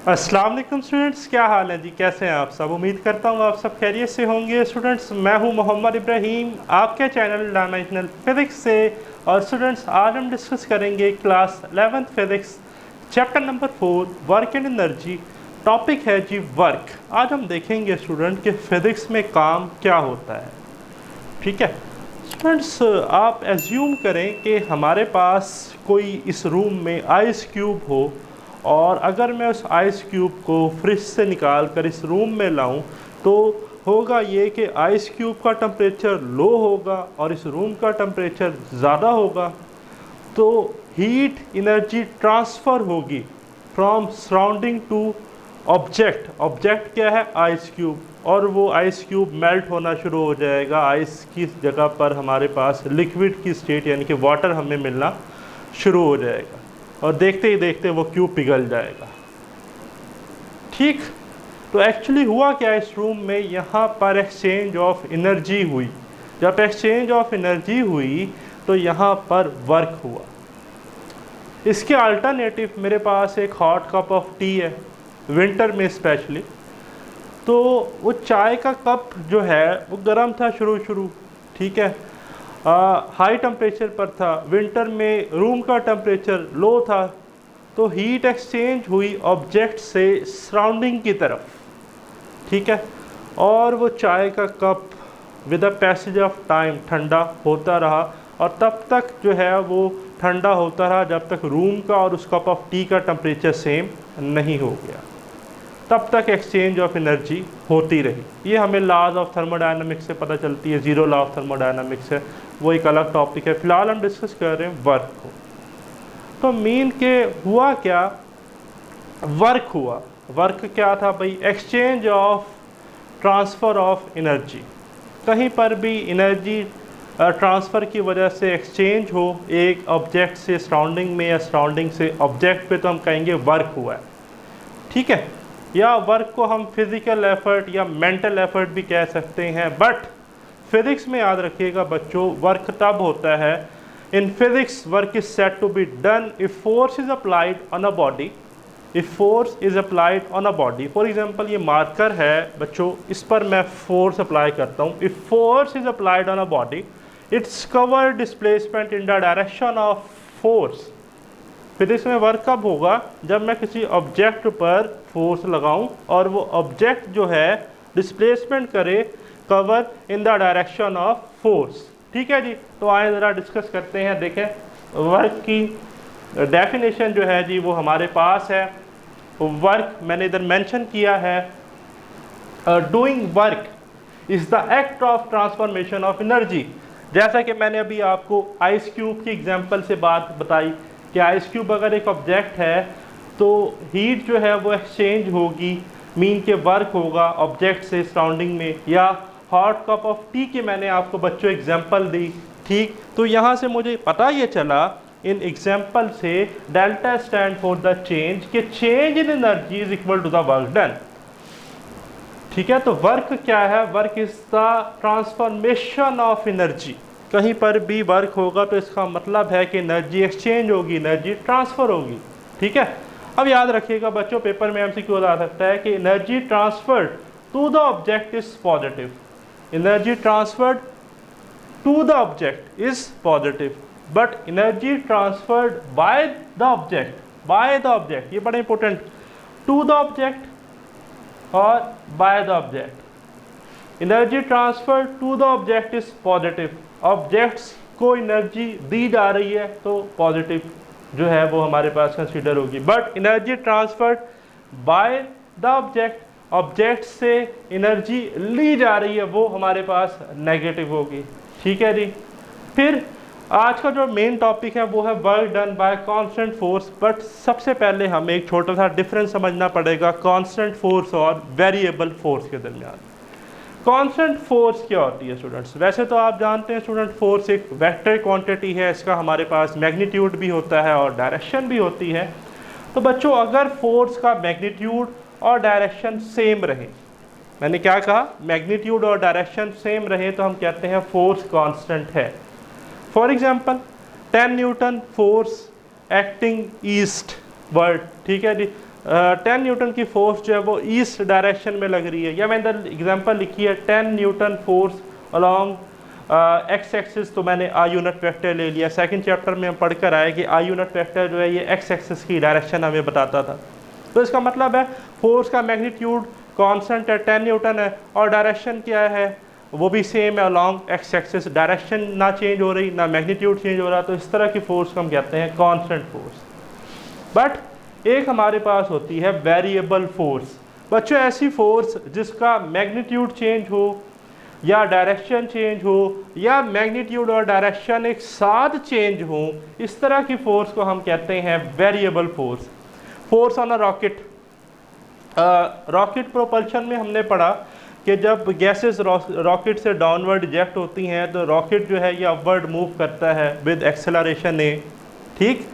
अस्सलाम वालेकुम स्टूडेंट्स, क्या हाल है जी? कैसे हैं आप सब? उम्मीद करता हूँ आप सब खैरियत से होंगे। स्टूडेंट्स, मैं हूँ मोहम्मद इब्राहिम आपके चैनल डायमेंशनल फिज़िक्स से। और स्टूडेंट्स, आज हम डिस्कस करेंगे class 11th physics chapter number 4 work and energy. Topic है जी वर्क। आज हम देखेंगे स्टूडेंट कि फ़िज़िक्स में काम क्या होता है। ठीक है स्टूडेंट्स, आप एज्यूम करें कि हमारे पास कोई इस रूम में आइस क्यूब हो, और अगर मैं उस आइस क्यूब को फ्रिज से निकाल कर इस रूम में लाऊं तो होगा ये कि आइस क्यूब का टेम्परेचर लो होगा और इस रूम का टेम्परेचर ज़्यादा होगा। तो हीट एनर्जी ट्रांसफ़र होगी from surrounding to object. Object क्या है? Ice cube. और वो आइस क्यूब मेल्ट होना शुरू हो जाएगा। आइस की जगह पर हमारे पास लिक्विड की स्टेट यानी कि वाटर हमें मिलना शुरू हो जाएगा, और देखते ही देखते वो क्यूब पिघल जाएगा। ठीक, तो एक्चुअली हुआ क्या इस रूम में? यहाँ पर एक्सचेंज ऑफ एनर्जी हुई। जब एक्सचेंज ऑफ एनर्जी हुई तो यहाँ पर वर्क हुआ। इसके अल्टरनेटिव मेरे पास एक हॉट कप ऑफ टी है, विंटर में स्पेशली। तो वो चाय का कप जो है वो गर्म था शुरू, ठीक है, हाई टेम्परेचर पर था। विंटर में रूम का टेम्परेचर लो था, तो हीट एक्सचेंज हुई ऑब्जेक्ट से सराउंडिंग की तरफ, ठीक है। और वो चाय का cup with the passage of time ठंडा होता रहा, और तब तक जो है वो ठंडा होता रहा जब तक रूम का और उस कप ऑफ टी का टेम्परेचर सेम नहीं हो गया। तब तक एक्सचेंज ऑफ एनर्जी होती रही। ये हमें लॉज ऑफ थर्मोडायनामिक्स से पता चलती है। जीरो लॉ ऑफ थर्मोडायनामिक्स है, वो एक अलग टॉपिक है। फिलहाल हम डिस्कस कर रहे हैं वर्क को। तो मीन के हुआ क्या? वर्क हुआ। वर्क क्या था भाई? Exchange of transfer of energy. कहीं पर भी एनर्जी ट्रांसफ़र की वजह से एक्सचेंज हो एक ऑब्जेक्ट से सराउंडिंग में या सराउंडिंग से ऑब्जेक्ट पे, तो हम कहेंगे वर्क हुआ है, ठीक है। या वर्क को हम फिज़िकल एफर्ट या मेंटल एफर्ट भी कह सकते हैं। बट फिज़िक्स में याद रखिएगा बच्चों, वर्क तब होता है, in physics work is said to be done if force is applied on a body. If force is applied on a body, for example ये मार्कर है बच्चों, इस पर मैं फोर्स अप्लाई करता हूँ। If force is applied on a body, its cover displacement in the direction of force. Physics में work कब होगा? जब मैं किसी ऑब्जेक्ट पर फोर्स लगाऊं और वो ऑब्जेक्ट जो है डिस्प्लेसमेंट करे cover in the direction of force, ठीक है जी। तो आए ज़रा डिस्कस करते हैं। देखें, वर्क की डेफिनेशन जो है जी वो हमारे पास है। वर्क मैंने इधर मेंशन किया है, doing work is the act of transformation of energy. जैसा कि मैंने अभी आपको आइस क्यूब की एग्जांपल से बात बताई कि आइस क्यूब अगर एक ऑब्जेक्ट है तो हीट जो है वो एक्सचेंज होगी, मीन के वर्क होगा ऑब्जेक्ट से सराउंडिंग में। या हॉट कप ऑफ टी की मैंने आपको बच्चों एग्जांपल दी, ठीक। तो यहाँ से मुझे पता ये चला इन एग्जांपल से, delta stand for the change, कि change in energy is equal to the work done, ठीक है। तो वर्क क्या है? Work is the transformation of energy. कहीं पर भी वर्क होगा तो इसका मतलब है कि एनर्जी एक्सचेंज होगी, एनर्जी ट्रांसफ़र होगी, ठीक है। अब याद रखिएगा बच्चों, पेपर में एमसीक्यू आ सकता है कि energy transferred to the object is positive. Energy transferred to the object is positive, but energy transferred by the object, ये बड़ा इंपॉर्टेंट, टू द ऑब्जेक्ट और by the object. Energy transfer to the object is positive. Objects को energy दी जा रही है तो positive जो है वो हमारे पास कंसीडर होगी। But energy transferred by the object, object से एनर्जी ली जा रही है, वो हमारे पास नेगेटिव होगी, ठीक है जी। फिर आज का जो मेन टॉपिक है वो है work done by constant force. But सबसे पहले हमें एक छोटा सा डिफरेंस समझना पड़ेगा कांस्टेंट फोर्स और वेरिएबल फोर्स के दरमियान। कांस्टेंट फोर्स क्या होती है स्टूडेंट्स? वैसे तो आप जानते हैं स्टूडेंट, फोर्स एक वेक्टर क्वांटिटी है, इसका हमारे पास मैग्नीट्यूड भी होता है और डायरेक्शन भी होती है। तो बच्चों, अगर फोर्स का मैग्नीट्यूड और डायरेक्शन सेम रहे, मैंने क्या कहा, मैग्नीट्यूड और डायरेक्शन सेम रहे, तो हम कहते हैं फोर्स कांस्टेंट है। For example 10 Newton force acting east word, ठीक है जी, 10 न्यूटन की फोर्स जो है वो ईस्ट डायरेक्शन में लग रही है, या मैंने एग्जांपल लिखी है 10 Newton force along x axis, तो मैंने आई यूनिट वेक्टर ले लिया। सेकंड चैप्टर में हम पढ़कर आए कि आई यूनिट वेक्टर जो है ये एक्स एक्सिस की डायरेक्शन हमें बताता था। तो इसका मतलब है फोर्स का मैग्नीट्यूड कांस्टेंट है, 10 न्यूटन है, और डायरेक्शन क्या है वो भी सेम है अलोंग एक्स एक्सिस। डायरेक्शन ना चेंज हो रही ना मैग्नीट्यूड चेंज हो रहा, तो इस तरह की फोर्स को हम कहते हैं कांस्टेंट फोर्स। बट एक हमारे पास होती है वेरिएबल फोर्स। बच्चों ऐसी फोर्स जिसका मैग्नीट्यूड चेंज हो या डायरेक्शन चेंज हो या मैग्नीट्यूड और डायरेक्शन एक साथ चेंज हो, इस तरह की फोर्स को हम कहते हैं variable force. Force on a rocket, rocket propulsion में हमने पढ़ा कि जब गैसेस रॉकेट से डाउनवर्ड इजेक्ट होती हैं तो रॉकेट जो है ये अपवर्ड मूव करता है विद एक्सेलरेशन ए। ठीक,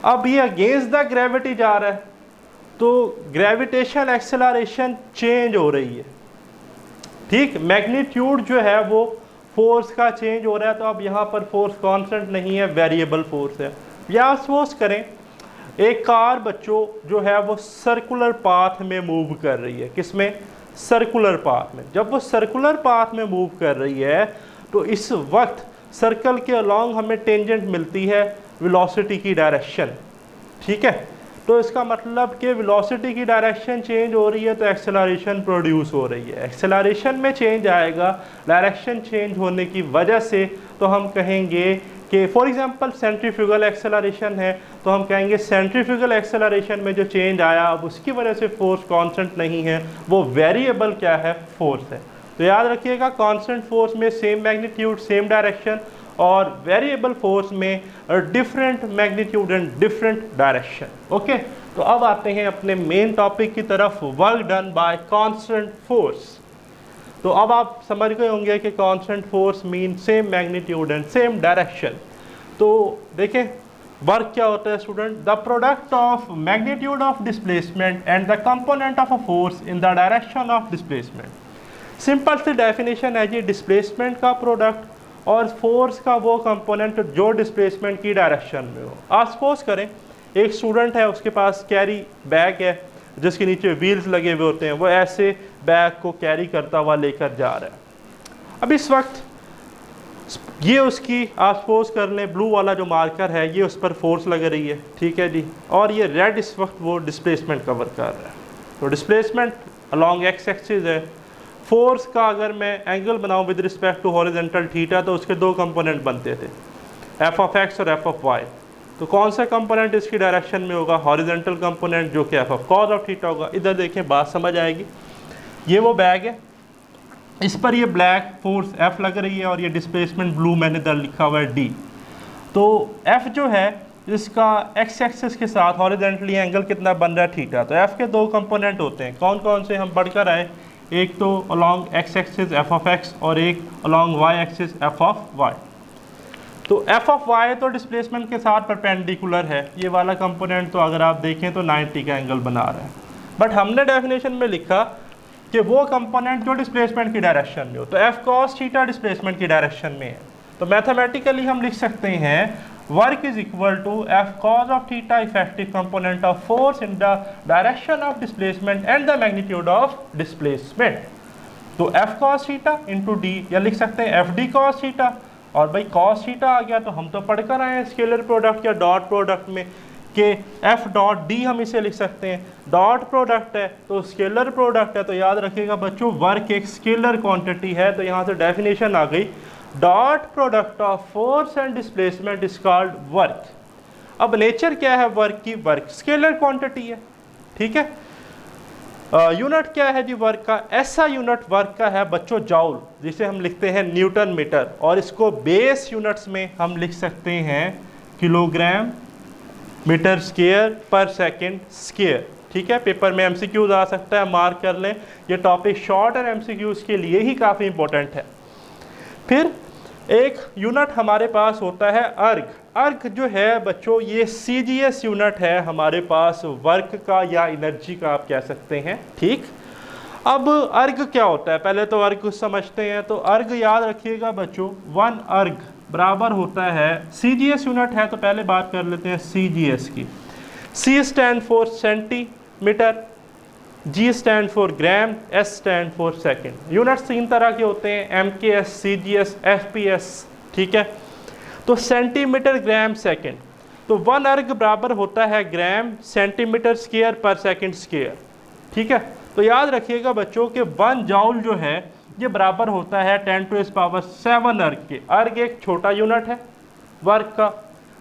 अब ये अगेंस्ट द ग्रेविटी जा रहा है तो ग्रेविटेशन एक्सेलरेशन चेंज हो रही है। ठीक, मैग्नीट्यूड जो है वो फोर्स का चेंज हो रहा है, तो अब यहाँ पर फोर्स कांस्टेंट नहीं है, वेरिएबल फोर्स है। या सपोज करें एक कार बच्चों जो है वो सर्कुलर पाथ में मूव कर रही है, किसमें, सर्कुलर पाथ में। जब वो सर्कुलर पाथ में मूव कर रही है तो इस वक्त सर्कल के अलोंग हमें टेंजेंट मिलती है वेलोसिटी की डायरेक्शन। ठीक है, तो इसका मतलब कि वेलोसिटी की डायरेक्शन चेंज हो रही है तो एक्सेलरेशन प्रोड्यूस हो रही है। एक्सेलरेशन में चेंज आएगा डायरेक्शन चेंज होने की वजह से, तो हम कहेंगे कि फॉर एग्जांपल सेंट्रीफ्यूगल एक्सेलरेशन है, तो हम कहेंगे सेंट्रीफ्यूगल एक्सेलरेशन में जो चेंज आया अब उसकी वजह से फोर्स कांस्टेंट नहीं है, वो वेरिएबल क्या है, फोर्स है। तो याद रखिएगा कांस्टेंट फोर्स में सेम मैग्नीट्यूड सेम डायरेक्शन, और वेरिएबल फोर्स में different magnitude and different direction. Okay, तो अब आते हैं अपने मेन टॉपिक की तरफ, work done by constant force. तो अब आप समझ गए होंगे कि constant force mean same magnitude and same direction. तो देखें वर्क क्या होता है student, the product of magnitude of displacement and the component of a force in the direction of displacement. Simple सी डेफिनेशन है जी, डिस्प्लेसमेंट का प्रोडक्ट और force का वो कंपोनेंट जो डिस्प्लेसमेंट की डायरेक्शन में हो। आप सपोज करें एक स्टूडेंट है, उसके पास कैरी बैग है जिसके नीचे व्हील्स लगे हुए होते हैं, वो ऐसे बैग को कैरी करता हुआ लेकर जा रहा है। अब इस वक्त ये उसकी, आप सपोज कर लें ब्लू वाला जो मार्कर है ये उस पर फोर्स लग रही है, ठीक है जी, और ये रेड इस वक्त वो डिस्प्लेसमेंट कवर कर रहा है। तो डिस्प्लेसमेंट अलॉन्ग एक्स एक्सिस है। फोर्स का अगर मैं एंगल बनाऊं with respect to horizontal theta तो उसके दो कंपोनेंट बनते थे, एफ ऑफ एक्स और एफ ऑफ वाई। तो कौन सा कंपोनेंट इसकी डायरेक्शन में होगा, हॉरिजॉन्टल कंपोनेंट जो कि F of cos of theta होगा। इधर देखें बात समझ आएगी, ये वो बैग है, इस पर ये ब्लैक फोर्स एफ लग रही है और ये डिस्प्लेसमेंट ब्लू मैंने इधर लिखा हुआ है डी। तो एफ जो है इसका एक्स एक्सिस के साथ हॉरिजॉन्टली एंगल कितना बन रहा है, थीटा। तो एफ के दो कंपोनेंट होते हैं, कौन कौन से हम पढ़कर आए, एक तो along X axis F of X और एक along Y axis F of Y. तो एफ ऑफ वाई तो डिस्प्लेसमेंट के साथ परपेंडिकुलर है, ये वाला कंपोनेंट तो अगर आप देखें तो 90 का एंगल बना रहा है। बट हमने डेफिनेशन में लिखा कि वो कंपोनेंट जो डिस्प्लेसमेंट की डायरेक्शन में हो, तो एफ कॉस थीटा डिस्प्लेसमेंट की डायरेक्शन में है। तो मैथमेटिकली हम लिख सकते हैं work is equal to F cos of theta effective component of force in the direction of displacement and the magnitude of displacement. तो F cos theta into D, या लिख सकते हैं एफ डी कॉस थीटा। और भाई cos theta आ गया तो हम तो पढ़कर आए हैं स्केलर प्रोडक्ट या डॉट प्रोडक्ट में कि एफ डॉट डी हम इसे लिख सकते हैं, डॉट प्रोडक्ट है तो स्केलर प्रोडक्ट है। तो याद रखिएगा बच्चों वर्क एक स्केलर क्वांटिटी है, तो यहाँ से डेफिनेशन आ गई, dot product of force and displacement is called work. अब नेचर क्या है वर्क की, वर्क स्केलर क्वांटिटी है, ठीक है। यूनिट क्या है जी वर्क का, ऐसा यूनिट वर्क का है बच्चों जाउल, जिसे हम लिखते हैं न्यूटन मीटर, और इसको बेस यूनिट्स में हम लिख सकते हैं किलोग्राम मीटर स्क्वायर पर सेकंड स्क्वायर, ठीक है। पेपर में एमसीक्यूज आ सकता है, मार्क कर लें, ये टॉपिक शॉर्ट और एमसीक्यूज के लिए ही काफ़ी इंपॉर्टेंट है। फिर एक यूनिट हमारे पास होता है अर्ग। अर्ग जो है बच्चों ये सीजीएस यूनिट है हमारे पास वर्क का या एनर्जी का आप कह सकते हैं, ठीक। अब अर्ग क्या होता है, पहले तो अर्ग समझते हैं। तो अर्ग याद रखिएगा बच्चों, 1 अर्ग बराबर होता है, सीजीएस यूनिट है तो पहले बात कर लेते हैं सीजीएस की। C stand for centimetre, G stand for gram, S stand for second. Units 3 तरह के होते हैं, MKS, CGS, FPS, ठीक है। तो सेंटीमीटर ग्राम सेकंड, तो 1 अर्ग बराबर होता है ग्राम सेंटीमीटर स्क्वायर पर सेकंड स्क्वायर, ठीक है। तो याद रखिएगा बच्चों कि 1 जॉल जो है ये बराबर होता है 10⁻7 अर्ग के। अर्ग एक छोटा यूनिट है वर्क का,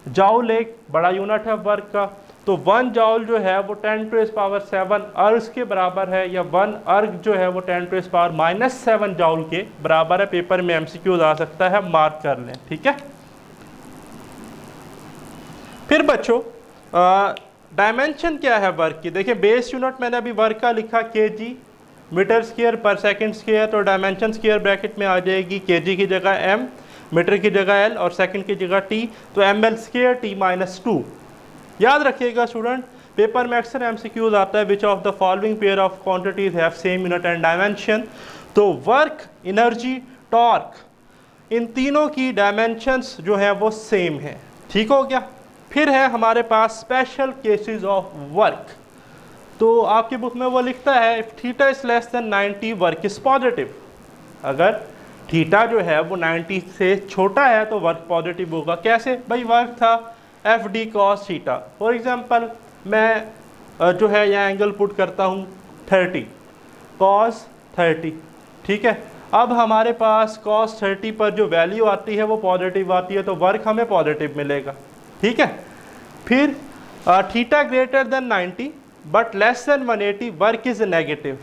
जॉल एक बड़ा यूनिट है वर्क का। तो 1 जॉल जो है वो 10⁻7 अर्ग के बराबर है, या 1 अर्ग जो है वो 10⁻⁻7 जॉल के बराबर है। पेपर में MCQ आ सकता है, मार्क कर लें, ठीक है। फिर बच्चों डायमेंशन क्या है वर्क की, देखिए बेस यूनिट मैंने अभी वर्क का लिखा kg, मीटर स्क्वायर पर सेकंड स्क्वायर, तो डायमेंशन स्क्वायर ब्रैकेट में आ जाएगी kg की जगह m, मीटर की जगह l और सेकंड की जगह t, तो ml स्क्वायर t-2। याद रखिएगा स्टूडेंट, पेपर में अक्सर MCQs आता है which of the following pair of quantities have same unit and dimension. तो वर्क, एनर्जी, टॉर्क, इन तीनों की डायमेंशंस जो है वो सेम है, ठीक हो गया। फिर है हमारे पास स्पेशल केसेस ऑफ वर्क, तो आपकी बुक में वो लिखता है if theta is less than 90 work is positive. अगर थीटा जो है वो 90 से छोटा है तो वर्क पॉजिटिव होगा। कैसे भाई, वर्क था FD cos theta, for example मैं जो है यहाँ एंगल पुट करता हूँ 30 cos 30, ठीक है। अब हमारे पास cos 30 पर जो वैल्यू आती है वो पॉजिटिव आती है, तो वर्क हमें पॉजिटिव मिलेगा, ठीक है। फिर theta greater than 90 but less than 180 work is negative,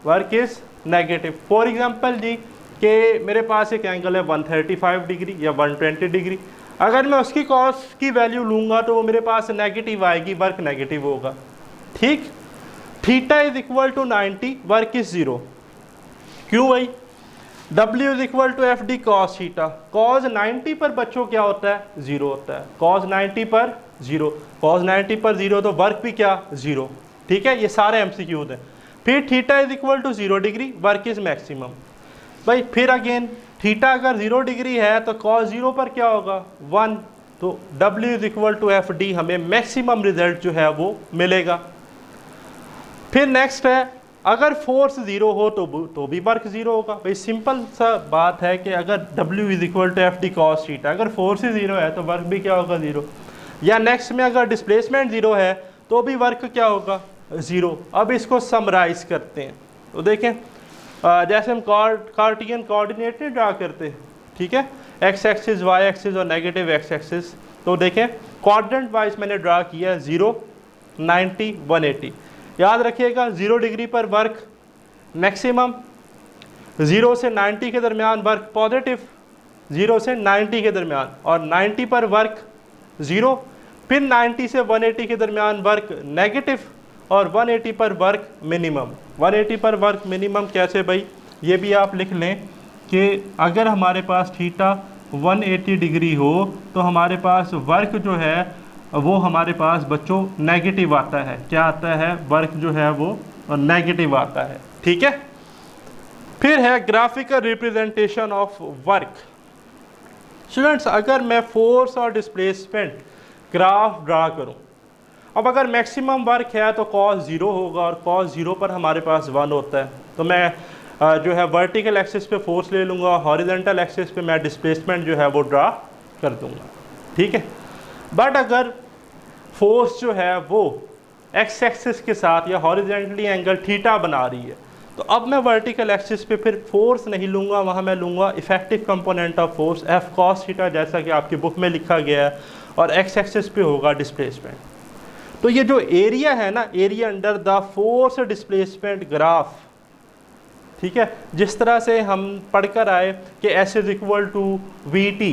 work is negative. For example जी कि मेरे पास एक एंगल है 135 डिग्री या 120 डिग्री, अगर मैं उसकी कॉस की वैल्यू लूँगा तो वो मेरे पास नेगेटिव आएगी, वर्क नेगेटिव होगा, ठीक। Theta is equal to 90, work is 0। क्यों भाई, W is equal to FD cos theta, cos 90 पर बच्चों क्या होता है, 0 होता है। cos 90 पर 0, cos 90 पर 0, तो वर्क भी क्या, 0, ठीक है। ये सारे MCQs हैं। फिर theta is equal to 0 degree, work is maximum. भाई फिर अगेन थीटा अगर 0 डिग्री है तो cos 0 पर क्या होगा, 1, तो W is equal to FD, हमें मैक्सिमम रिजल्ट जो है वो मिलेगा। फिर नेक्स्ट है अगर फोर्स 0 हो तो भी वर्क 0 होगा। भाई सिंपल सा बात है कि अगर W is equal to FD cos theta, अगर फोर्स ही 0 है तो वर्क भी क्या होगा, 0। या नेक्स्ट में अगर डिस्प्लेसमेंट 0 है तो भी वर्क क्या होगा, 0। अब इसको समराइज करते हैं, तो देखें जैसे हम कार्टियन कोऑर्डिनेट नहीं ड्रा करते, ठीक है, एक्स एक्सिस, वाई एक्सिस और नेगेटिव एक्स एक्सिस। तो देखें क्वाड्रेंट वाइज मैंने ड्रा किया 0, 90, 180। याद रखिएगा 0 डिग्री पर वर्क मैक्सिमम, 0 से 90 के दरमियान वर्क पॉजिटिव, 0 से 90 के दरमियान, और 90 पर वर्क 0, फिर 90 से 180 के दरमियान वर्क नेगेटिव, और 180 पर वर्क मिनिमम। 180 पर वर्क मिनिमम कैसे भाई, ये भी आप लिख लें कि अगर हमारे पास थीटा 180 डिग्री हो तो हमारे पास वर्क जो है वो हमारे पास बच्चों नेगेटिव आता है। क्या आता है, वर्क जो है वो नेगेटिव आता है, ठीक है। फिर है graphical representation of work. Students अगर मैं फोर्स और डिस्प्लेसमेंट ग्राफ ड्रा करूं, अब अगर मैक्सिमम वर्क है तो cos 0 होगा, और cos 0 पर हमारे पास 1 होता है, तो मैं जो है वर्टिकल एक्सिस पे फोर्स ले लूँगा, हॉरिजॉन्टल एक्सिस पे मैं डिस्प्लेसमेंट जो है वो ड्रा कर दूँगा, ठीक है। बट अगर फोर्स जो है वो एक्स एक्सिस के साथ या हॉरिजॉन्टली एंगल थीटा बना रही है, तो अब मैं वर्टिकल एक्सिस पे फिर फोर्स नहीं लूँगा, वहाँ मैं लूँगा effective component of force F cos theta, जैसा कि आपकी बुक में लिखा गया है, और एक्स एक्सिस पे होगा डिस्प्लेसमेंट। तो ये जो एरिया है ना, area under the force displacement graph, ठीक है, जिस तरह से हम पढ़कर आए कि S is equal to VT,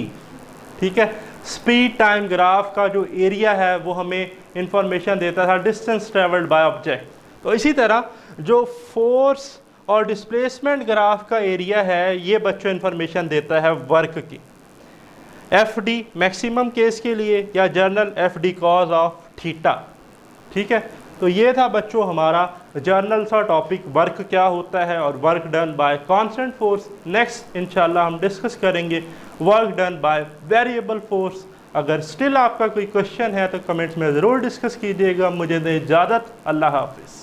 ठीक है, स्पीड टाइम ग्राफ का जो एरिया है वो हमें इंफॉर्मेशन देता था डिस्टेंस ट्रेवल्ड बाय ऑब्जेक्ट। तो इसी तरह जो फोर्स और डिस्प्लेसमेंट ग्राफ का एरिया है ये बच्चों इंफॉर्मेशन देता है वर्क की। FD मैक्सिमम केस के लिए या journal FD cos of theta, ठीक है। तो ये था बच्चों हमारा जर्नल सा टॉपिक, वर्क क्या होता है और work done by constant force. Next इंशाल्लाह हम डिस्कस करेंगे work done by variable force. अगर स्टिल आपका कोई क्वेश्चन है तो कमेंट्स में ज़रूर डिस्कस कीजिएगा। मुझे दें इजाज़त, अल्लाह हाफिज़।